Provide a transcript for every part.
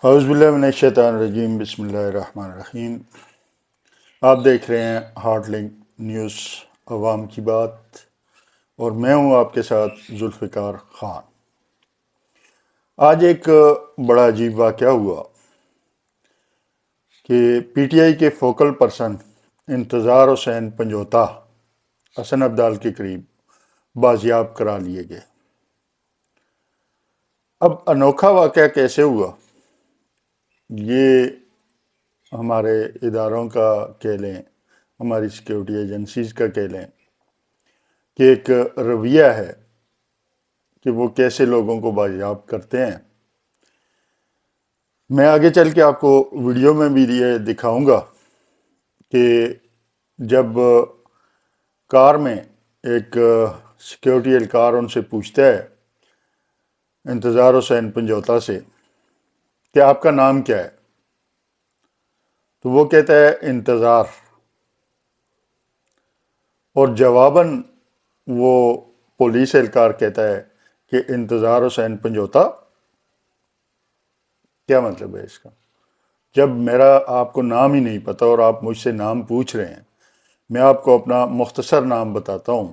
اعوذ باللہ من الشیطان الرجیم، بسم اللہ الرحمن الرحیم۔ آپ دیکھ رہے ہیں ہارٹ لنک نیوز، عوام کی بات، اور میں ہوں آپ کے ساتھ ذوالفقار خان۔ آج ایک بڑا عجیب واقعہ ہوا کہ پی ٹی آئی کے فوکل پرسن انتظار حسین پنجوتا حسن عبدال کے قریب بازیاب کرا لیے گئے۔ اب انوکھا واقعہ کیسے ہوا، یہ ہمارے اداروں کا کہہ لیں، ہماری سیکیورٹی ایجنسیز کا کہہ لیں کہ ایک رویہ ہے کہ وہ کیسے لوگوں کو بازیاب کرتے ہیں۔ میں آگے چل کے آپ کو ویڈیو میں بھی یہ دکھاؤں گا کہ جب کار میں ایک سیکیورٹی اہلکار ان سے پوچھتا ہے انتظار حسین پنجوتا سے کہ آپ کا نام کیا ہے، تو وہ کہتا ہے انتظار، اور جواباً وہ پولیس اہلکار کہتا ہے کہ انتظار حسین پنجوتا۔ کیا مطلب ہے اس کا؟ جب میرا آپ کو نام ہی نہیں پتا اور آپ مجھ سے نام پوچھ رہے ہیں، میں آپ کو اپنا مختصر نام بتاتا ہوں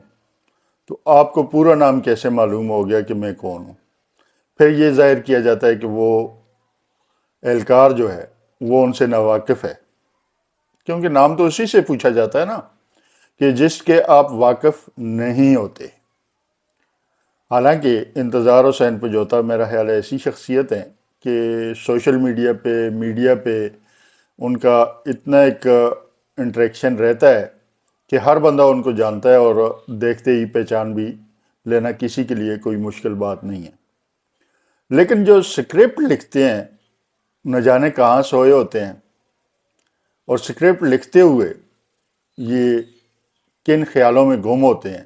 تو آپ کو پورا نام کیسے معلوم ہو گیا کہ میں کون ہوں؟ پھر یہ ظاہر کیا جاتا ہے کہ وہ اہلکار جو ہے وہ ان سے ناواقف ہے، کیونکہ نام تو اسی سے پوچھا جاتا ہے نا، کہ جس کے آپ واقف نہیں ہوتے۔ حالانکہ انتظار حسین پنجوتا میرا خیال ہے ایسی شخصیت ہیں کہ سوشل میڈیا پہ ان کا اتنا ایک انٹریکشن رہتا ہے کہ ہر بندہ ان کو جانتا ہے، اور دیکھتے ہی پہچان بھی لینا کسی کے لیے کوئی مشکل بات نہیں ہے۔ لیکن جو سکرپٹ لکھتے ہیں نہ جانے کہاں سوئے ہوتے ہیں، اور سکرپٹ لکھتے ہوئے یہ کن خیالوں میں گم ہوتے ہیں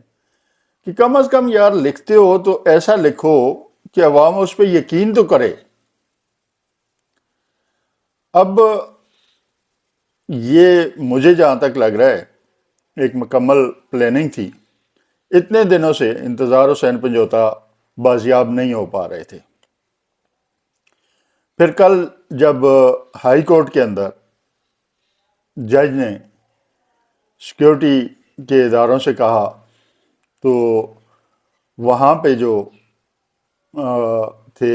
کہ کم از کم یار لکھتے ہو تو ایسا لکھو کہ عوام اس پہ یقین تو کرے۔ اب یہ مجھے جہاں تک لگ رہا ہے ایک مکمل پلاننگ تھی۔ اتنے دنوں سے انتظار حسین پنجوتا بازیاب نہیں ہو پا رہے تھے۔ پھر کل جب ہائی کورٹ کے اندر جج نے سیکیورٹی کے اداروں سے کہا تو وہاں پہ جو تھے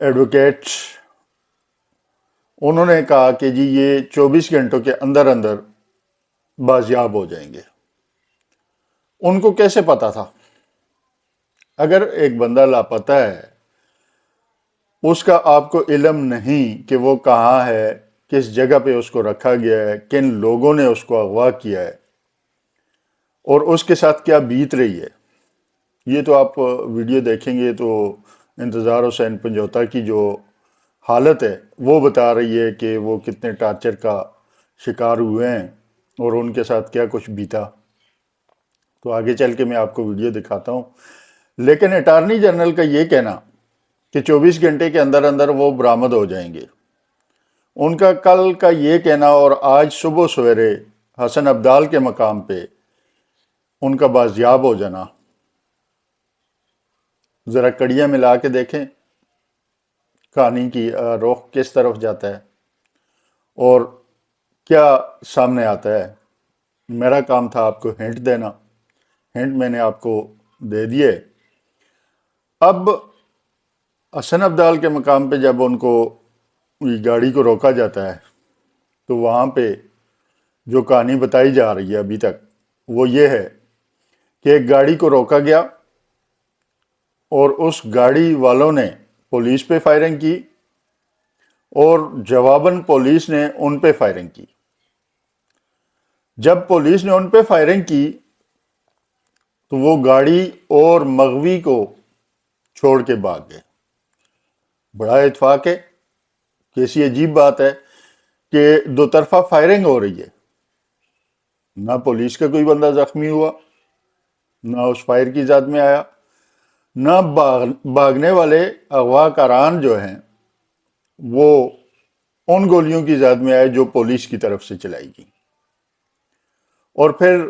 ایڈوکیٹس، انہوں نے کہا کہ جی یہ 24 گھنٹوں کے اندر اندر بازیاب ہو جائیں گے۔ ان کو کیسے پتا تھا؟ اگر ایک بندہ لاپتہ ہے، اس کا آپ کو علم نہیں کہ وہ کہاں ہے، کس جگہ پہ اس کو رکھا گیا ہے، کن لوگوں نے اس کو اغوا کیا ہے، اور اس کے ساتھ کیا بیت رہی ہے۔ یہ تو آپ ویڈیو دیکھیں گے تو انتظار حسین پنجوتا کی جو حالت ہے وہ بتا رہی ہے کہ وہ کتنے ٹارچر کا شکار ہوئے ہیں اور ان کے ساتھ کیا کچھ بیتا۔ تو آگے چل کے میں آپ کو ویڈیو دکھاتا ہوں۔ لیکن اٹارنی جنرل کا یہ کہنا کہ 24 گھنٹے کے اندر اندر وہ برآمد ہو جائیں گے، ان کا کل کا یہ کہنا اور آج صبح سویرے حسن عبدال کے مقام پہ ان کا بازیاب ہو جانا، ذرا کڑیاں ملا کے دیکھیں کہانی کی رخ کس طرف جاتا ہے اور کیا سامنے آتا ہے۔ میرا کام تھا آپ کو ہنٹ دینا، ہنٹ میں نے آپ کو دے دیے۔ اب حسن عبدال کے مقام پہ جب ان کو گاڑی کو روکا جاتا ہے تو وہاں پہ جو کہانی بتائی جا رہی ہے ابھی تک وہ یہ ہے کہ ایک گاڑی کو روکا گیا اور اس گاڑی والوں نے پولیس پہ فائرنگ کی، اور جواباً پولیس نے ان پہ فائرنگ کی۔ جب پولیس نے ان پہ فائرنگ کی تو وہ گاڑی اور مغوی کو چھوڑ کے بھاگ گئے۔ بڑا اتفاق ہے، کیسی عجیب بات ہے کہ دو طرفہ فائرنگ ہو رہی ہے، نہ پولیس کا کوئی بندہ زخمی ہوا، نہ اس فائر کی زد میں آیا، نہ بھاگنے والے اغوا کاران جو ہیں وہ ان گولیوں کی زد میں آئے جو پولیس کی طرف سے چلائی گئی۔ اور پھر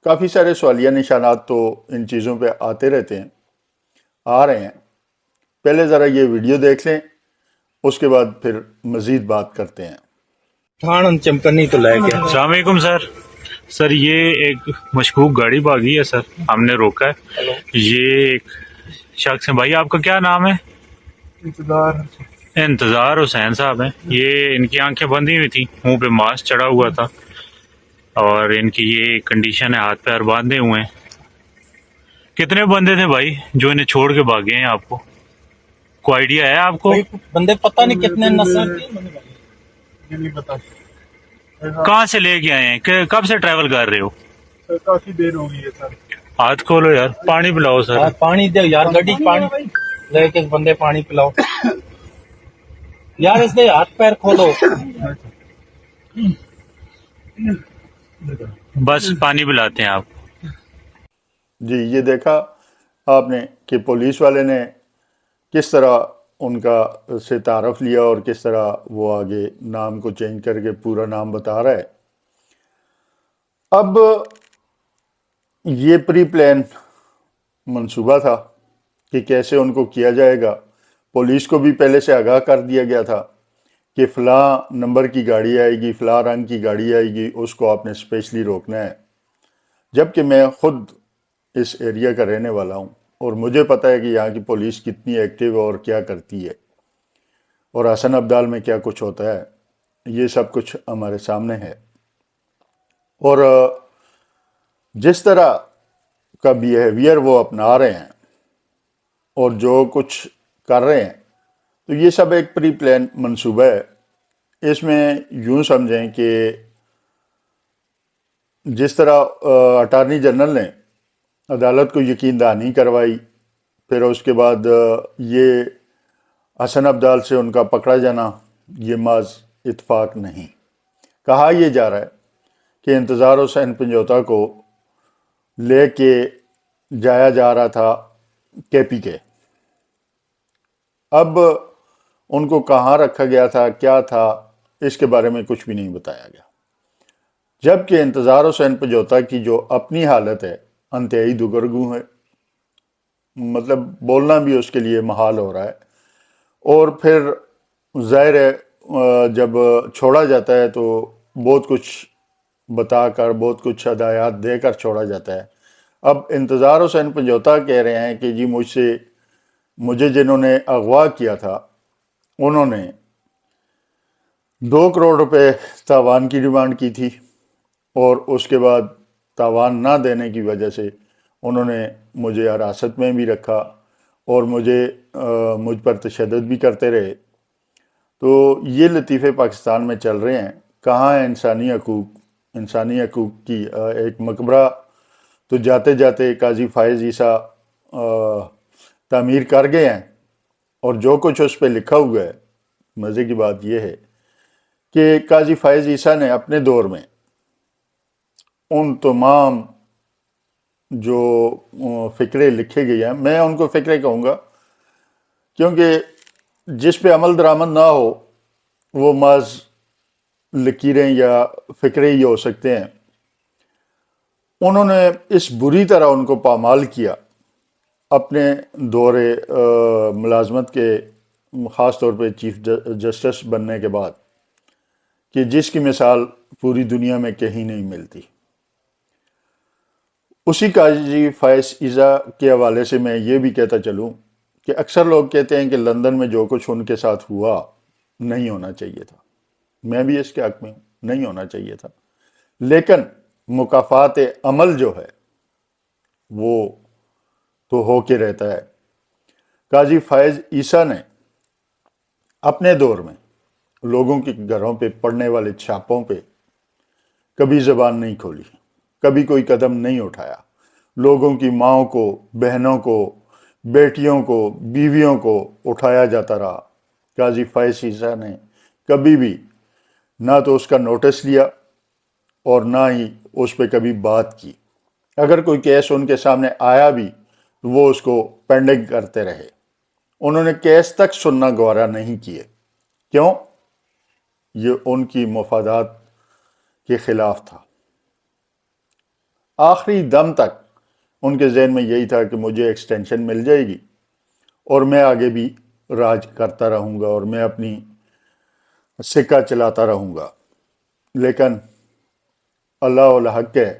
کافی سارے سوالیہ نشانات تو ان چیزوں پہ آتے رہتے ہیں، آ رہے ہیں۔ پہلے ذرا یہ ویڈیو دیکھ لیں، اس کے بعد پھر مزید بات کرتے ہیں۔ تھان چمکنی تو لے کے السلام علیکم سر یہ ایک مشکوک گاڑی بھاگی ہے سر، ہم نے روکا ہے۔ یہ ایک شخص ہے، بھائی آپ کا کیا نام ہے؟ انتظار حسین صاحب ہیں۔ یہ ان کی آنکھیں بندی ہوئی تھی، منہ پہ ماسک چڑھا ہوا تھا، اور ان کی یہ کنڈیشن ہے، ہاتھ پیر باندھے ہوئے ہیں۔ کتنے بندے تھے بھائی جو انہیں چھوڑ کے بھاگے ہیں؟ آپ کو کوئی آئیڈیا ہے آپ کو؟ بندے پتہ نہیں کتنے نسل کے، نہیں پتا کہاں سے لے کے آئے ہیں؟ کب سے ٹریول کر رہے ہو؟ سر، کافی دیر ہو گئی ہے سر۔ ہاتھ کھولو یار، پانی پلاؤ سر۔ پانی دے یار، گڈی پانی لے کے بندے پانی پلاؤ یار، اس کے ہاتھ پیر کھولو۔ بس پانی پلاتے ہیں آپ۔ جی یہ دیکھا آپ نے کہ پولیس والے نے کس طرح ان کا سے تعارف لیا اور کس طرح وہ آگے نام کو چینج کر کے پورا نام بتا رہا ہے۔ اب یہ پری پلان منصوبہ تھا کہ کیسے ان کو کیا جائے گا۔ پولیس کو بھی پہلے سے آگاہ کر دیا گیا تھا کہ فلاں نمبر کی گاڑی آئے گی، فلاں رنگ کی گاڑی آئے گی، اس کو آپ نے اسپیشلی روکنا ہے۔ جبکہ میں خود اس ایریا کا رہنے والا ہوں اور مجھے پتہ ہے کہ یہاں کی پولیس کتنی ایکٹیو ہے اور کیا کرتی ہے، اور حسن ابدال میں کیا کچھ ہوتا ہے، یہ سب کچھ ہمارے سامنے ہے۔ اور جس طرح کا بیہیویئر وہ اپنا رہے ہیں اور جو کچھ کر رہے ہیں، تو یہ سب ایک پری پلان منصوبہ ہے۔ اس میں یوں سمجھیں کہ جس طرح اٹارنی جنرل نے عدالت کو یقین دہانی کروائی، پھر اس کے بعد یہ حسن ابدال سے ان کا پکڑا جانا، یہ محض اتفاق نہیں۔ کہا یہ جا رہا ہے کہ انتظار حسین پنجوتا کو لے کے جایا جا رہا تھا KPK۔ اب ان کو کہاں رکھا گیا تھا، کیا تھا، اس کے بارے میں کچھ بھی نہیں بتایا گیا، جبکہ انتظار حسین پنجوتا کی جو اپنی حالت ہے انتہائی دگرگوں ہے، مطلب بولنا بھی اس کے لیے محال ہو رہا ہے۔ اور پھر ظاہر ہے جب چھوڑا جاتا ہے تو بہت کچھ بتا کر، بہت کچھ ہدایات دے کر چھوڑا جاتا ہے۔ اب انتظار حسین پنجوتا کہہ رہے ہیں کہ جی مجھے جنہوں نے اغوا کیا تھا انہوں نے 2 کروڑ روپے تاوان کی ڈیمانڈ کی تھی، اور اس کے بعد تاوان نہ دینے کی وجہ سے انہوں نے مجھے حراست میں بھی رکھا اور مجھ پر تشدد بھی کرتے رہے۔ تو یہ لطیفے پاکستان میں چل رہے ہیں۔ کہاں ہے انسانی حقوق؟ انسانی حقوق کی ایک مقبرہ تو جاتے جاتے قاضی فائز عیسیٰ تعمیر کر گئے ہیں، اور جو کچھ اس پہ لکھا ہوا ہے، مزے کی بات یہ ہے کہ قاضی فائز عیسیٰ نے اپنے دور میں ان تمام جو فقرے لکھے گئے ہیں، میں ان کو فقرے کہوں گا کیونکہ جس پہ عمل درآمد نہ ہو وہ محض لکیریں یا فقرے ہی ہو سکتے ہیں، انہوں نے اس بری طرح ان کو پامال کیا اپنے دور ملازمت کے، خاص طور پہ چیف جسٹس بننے کے بعد، کہ جس کی مثال پوری دنیا میں کہیں نہیں ملتی۔ اسی قاضی فائز عیسیٰ کے حوالے سے میں یہ بھی کہتا چلوں کہ اکثر لوگ کہتے ہیں کہ لندن میں جو کچھ ان کے ساتھ ہوا نہیں ہونا چاہیے تھا، میں بھی اس کے حق میں ہوں، نہیں ہونا چاہیے تھا، لیکن مکافات عمل جو ہے وہ تو ہو کے رہتا ہے۔ قاضی فائز عیسیٰ نے اپنے دور میں لوگوں کے گھروں پہ پڑنے والے چھاپوں پہ کبھی زبان نہیں کھولی، کبھی کوئی قدم نہیں اٹھایا، لوگوں کی ماؤں کو، بہنوں کو، بیٹیوں کو، بیویوں کو اٹھایا جاتا رہا۔ قاضی فائز عیسیٰ نے کبھی بھی نہ تو اس کا نوٹس لیا اور نہ ہی اس پہ کبھی بات کی۔ اگر کوئی کیس ان کے سامنے آیا بھی تو وہ اس کو پینڈنگ کرتے رہے، انہوں نے کیس تک سننا گوارا نہیں کیے۔ کیوں؟ یہ ان کی مفادات کے خلاف تھا۔ آخری دم تک ان کے ذہن میں یہی تھا کہ مجھے ایکسٹینشن مل جائے گی اور میں آگے بھی راج کرتا رہوں گا اور میں اپنی سکہ چلاتا رہوں گا، لیکن اللہ الحق ہے،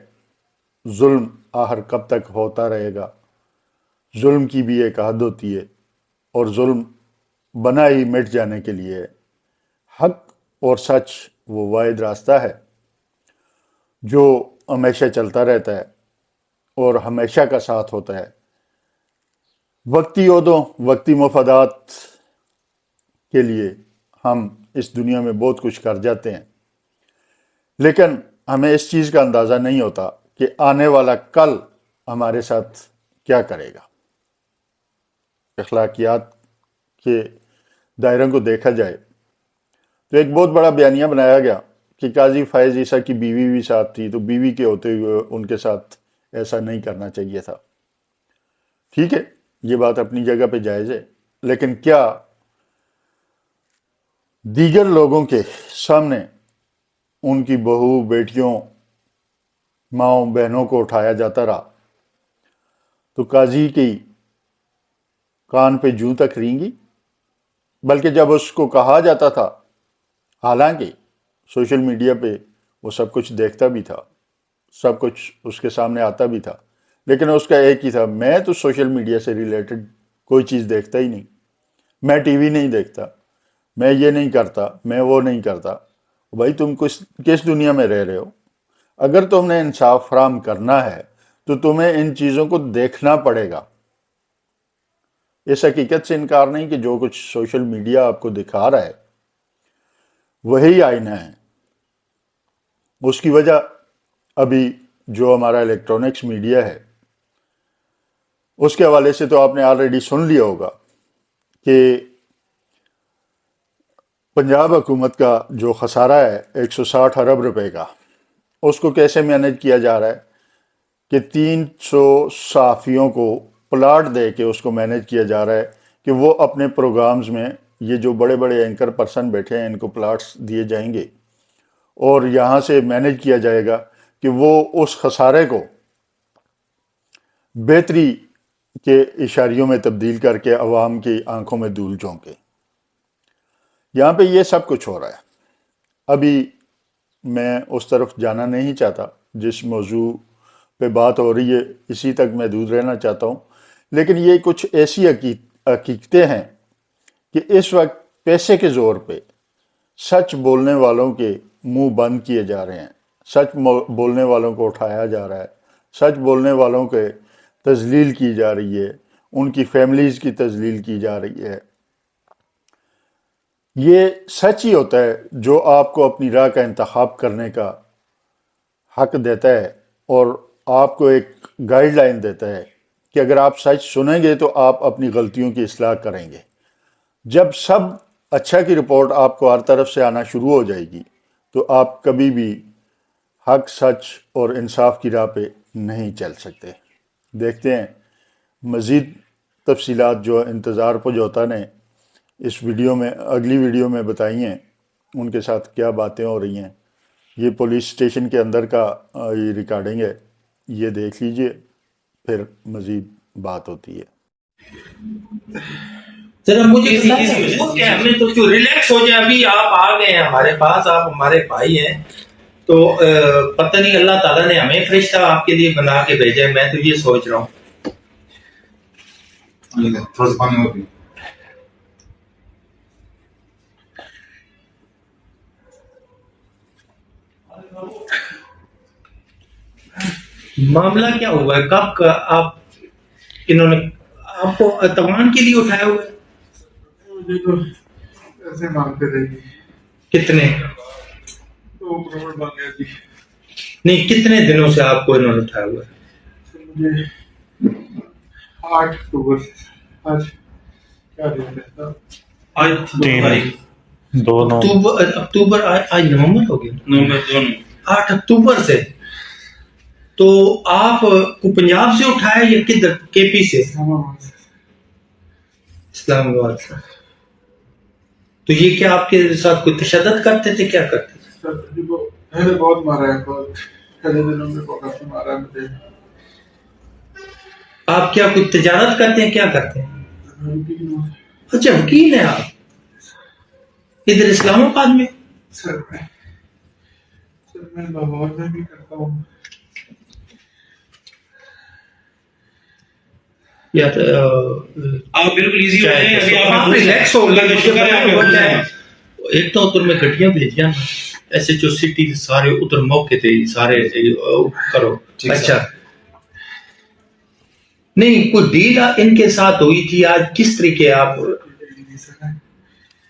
ظلم آخر کب تک ہوتا رہے گا؟ ظلم کی بھی ایک حد ہوتی ہے، اور ظلم بنا ہی مٹ جانے کے لیے ہے۔ حق اور سچ وہ واحد راستہ ہے جو ہمیشہ چلتا رہتا ہے اور ہمیشہ کا ساتھ ہوتا ہے۔ وقتی عہدوں، وقتی مفادات کے لیے ہم اس دنیا میں بہت کچھ کر جاتے ہیں، لیکن ہمیں اس چیز کا اندازہ نہیں ہوتا کہ آنے والا کل ہمارے ساتھ کیا کرے گا۔ اخلاقیات کے دائروں کو دیکھا جائے تو ایک بہت بڑا بیانیہ بنایا گیا کہ قاضی فائز عیسیٰ کی بیوی بھی ساتھ تھی، تو بیوی کے ہوتے ہوئے ان کے ساتھ ایسا نہیں کرنا چاہیے تھا۔ ٹھیک ہے، یہ بات اپنی جگہ پہ جائز ہے، لیکن کیا دیگر لوگوں کے سامنے ان کی بہو، بیٹیوں، ماؤں، بہنوں کو اٹھایا جاتا رہا تو قاضی کی کان پہ جوں تک رینگی؟ بلکہ جب اس کو کہا جاتا تھا، حالانکہ سوشل میڈیا پہ وہ سب کچھ دیکھتا بھی تھا، سب کچھ اس کے سامنے آتا بھی تھا، لیکن اس کا ایک ہی تھا، میں تو سوشل میڈیا سے ریلیٹڈ کوئی چیز دیکھتا ہی نہیں، میں ٹی وی نہیں دیکھتا، میں یہ نہیں کرتا، میں وہ نہیں کرتا۔ بھائی تم کس دنیا میں رہ رہے ہو؟ اگر تم نے انصاف فراہم کرنا ہے تو تمہیں ان چیزوں کو دیکھنا پڑے گا۔ اس حقیقت سے انکار نہیں کہ جو کچھ سوشل میڈیا آپ کو دکھا رہا ہے وہی آئینہ ہے۔ اس کی وجہ ابھی جو ہمارا الیکٹرانکس میڈیا ہے اس کے حوالے سے تو آپ نے آلریڈی سن لیا ہوگا کہ پنجاب حکومت کا جو خسارہ ہے 160 ارب روپے کا، اس کو کیسے مینیج کیا جا رہا ہے کہ 300 صحافیوں کو پلاٹ دے کے اس کو مینیج کیا جا رہا ہے کہ وہ اپنے پروگرامز میں، یہ جو بڑے بڑے اینکر پرسن بیٹھے ہیں ان کو پلاٹس دیے جائیں گے اور یہاں سے مینیج کیا جائے گا کہ وہ اس خسارے کو بہتری کے اشاریوں میں تبدیل کر کے عوام کی آنکھوں میں دھول جھونکے۔ یہاں پہ یہ سب کچھ ہو رہا ہے۔ ابھی میں اس طرف جانا نہیں چاہتا، جس موضوع پہ بات ہو رہی ہے اسی تک محدود رہنا چاہتا ہوں، لیکن یہ کچھ ایسی حقیقتیں ہیں کہ اس وقت پیسے کے زور پہ سچ بولنے والوں کے منہ بند کیے جا رہے ہیں، سچ بولنے والوں کو اٹھایا جا رہا ہے، سچ بولنے والوں کے تذلیل کی جا رہی ہے، ان کی فیملیز کی تذلیل کی جا رہی ہے۔ یہ سچ ہی ہوتا ہے جو آپ کو اپنی راہ کا انتخاب کرنے کا حق دیتا ہے اور آپ کو ایک گائیڈ لائن دیتا ہے کہ اگر آپ سچ سنیں گے تو آپ اپنی غلطیوں کی اصلاح کریں گے۔ جب سب اچھا کی رپورٹ آپ کو ہر طرف سے آنا شروع ہو جائے گی تو آپ کبھی بھی حق، سچ اور انصاف کی راہ پہ نہیں چل سکتے۔ دیکھتے ہیں مزید تفصیلات جو انتظار پجوتا نے اس ویڈیو میں، اگلی ویڈیو میں بتائی ہیں، ان کے ساتھ کیا باتیں ہو رہی ہیں۔ یہ پولیس اسٹیشن کے اندر کا یہ ریکارڈنگ ہے، یہ دیکھ لیجئے، پھر مزید بات ہوتی ہے۔ ذرا مجھے ہم نے تو ریلیکس ہو جائے، ابھی آپ آ گئے ہیں ہمارے پاس، آپ ہمارے بھائی ہیں، تو پتہ نہیں اللہ تعالیٰ نے ہمیں فرشتہ آپ کے لیے بنا کے بھیجا ہے، میں تو یہ سوچ رہا ہوں۔ تھوڑا سا پانی اور معاملہ کیا ہوا ہے؟ کب کا آپ انہوں نے آپ کو تمام کے لیے اٹھایا ہوا ہے؟ مجھے تو ایسے مانگتے رہے گی کتنے؟ 2 کروڑ مانگے جی۔ نہیں، کتنے دنوں سے آپ کو انہوں نے اٹھایا ہوا ہے؟ مجھے 8 اکتوبر سے، آج کیا دن ہے؟ آج 2 اکتوبر، آج نومبر ہو گیا، 8 اکتوبر سے۔ تو آپ کو پنجاب سے اٹھایا یا کدھر؟ کے پی سے؟ اسلام آباد سے۔ تو یہ کیا آپ کے ساتھ کوئی تشدد کرتے تھے؟ کیا کرتے تھے؟ پہلے بہت مارا ہے، بہت پہلے دنوں میں بہت مارا ہے مجھے۔ آپ کیا کوئی تجارت کرتے ہیں؟ کیا کرتے ہیں؟ اچھا وکیل ہیں آپ ادھر اسلام آباد میں؟ سر میں لاہور میں بھی کرتا ہوں. یا آپ بالکل ایزی ہو جائیں. ابھی آپ ریلیکس ہو ایک تو ادھر میں گڈیاں بھیجیاں ایس ایچ او سٹی سارے ادھر موقع تے سارے کرو. اچھا نہیں کوئی ڈیل ان کے ساتھ ہوئی تھی آج کس طریقے آپ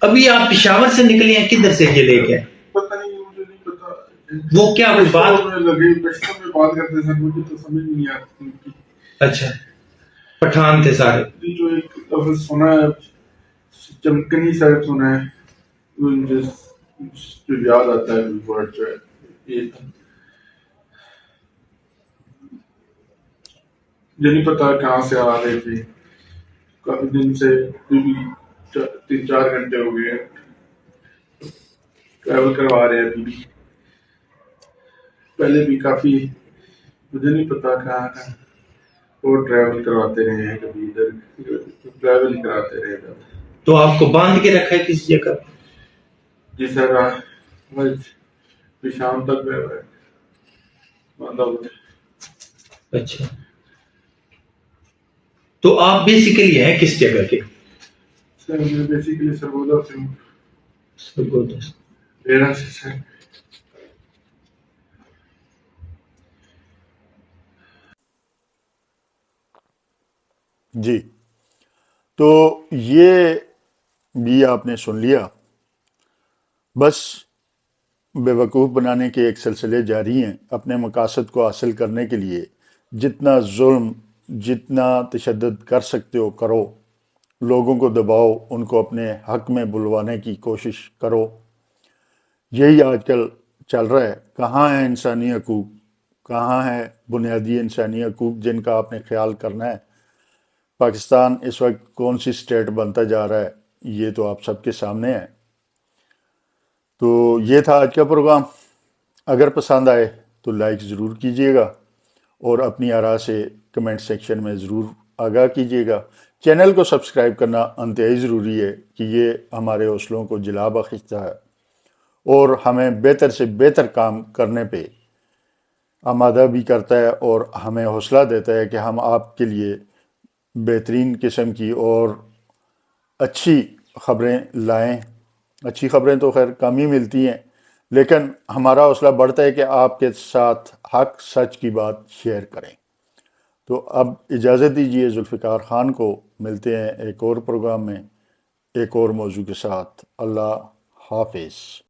ابھی آپ پشاور سے نکلے ہیں کدھر سے یہ لے کے پتہ نہیں مجھے نہیں پتا وہ کیا کوئی بات لگی پشتو میں بات کرتے سر مجھے تو سمجھ نہیں آتی. اچھا پٹھان تھے سارے جو ایک لفظ سنا ہے چمکنی صاحب سنا ہے جو یاد آتا ہے ورڈ جو ہے یہ مجھے نہیں پتا کہاں سے آ رہے تھے. کافی دن سے 3-4 گھنٹے ہو گئے ٹریول کروا رہے ہیں ابھی بھی. پہلے بھی کافی مجھے نہیں پتا کہاں وہ ٹریول کرواتے رہے ہیں کبھی ادھر ٹریول ہی کراتے رہے ادھر. تو آپ کو باندھ کے رکھا ہے کسی جگہ جی سر شام تک باندھا ہوا ہے. اچھا تو آپ بیسیکلی ہیں کس جگہ کے سر میں بیسیکلی سرگودا سے ہوں سرگودا سے. ڈیرا سے سر. جی تو یہ بھی آپ نے سن لیا. بس بے وقوف بنانے کے ایک سلسلے جاری ہیں. اپنے مقاصد کو حاصل کرنے کے لیے جتنا ظلم جتنا تشدد کر سکتے ہو کرو. لوگوں کو دباؤ ان کو اپنے حق میں بلوانے کی کوشش کرو. یہی آج کل چل رہا ہے. کہاں ہے انسانی حقوق کہاں ہے بنیادی انسانی حقوق جن کا آپ نے خیال کرنا ہے. پاکستان اس وقت کون سی سٹیٹ بنتا جا رہا ہے یہ تو آپ سب کے سامنے ہے. تو یہ تھا آج کا پروگرام. اگر پسند آئے تو لائک ضرور کیجیے گا اور اپنی آراء سے کمنٹ سیکشن میں ضرور آگاہ کیجیے گا. چینل کو سبسکرائب کرنا انتہائی ضروری ہے کہ یہ ہمارے حوصلوں کو جلا بخشتا ہے اور ہمیں بہتر سے بہتر کام کرنے پہ آمادہ بھی کرتا ہے اور ہمیں حوصلہ دیتا ہے کہ ہم آپ کے لیے بہترین قسم کی اور اچھی خبریں لائیں. اچھی خبریں تو خیر کم ہی ملتی ہیں لیکن ہمارا حوصلہ بڑھتا ہے کہ آپ کے ساتھ حق سچ کی بات شیئر کریں. تو اب اجازت دیجیے ذوالفقار خان کو. ملتے ہیں ایک اور پروگرام میں ایک اور موضوع کے ساتھ. اللہ حافظ.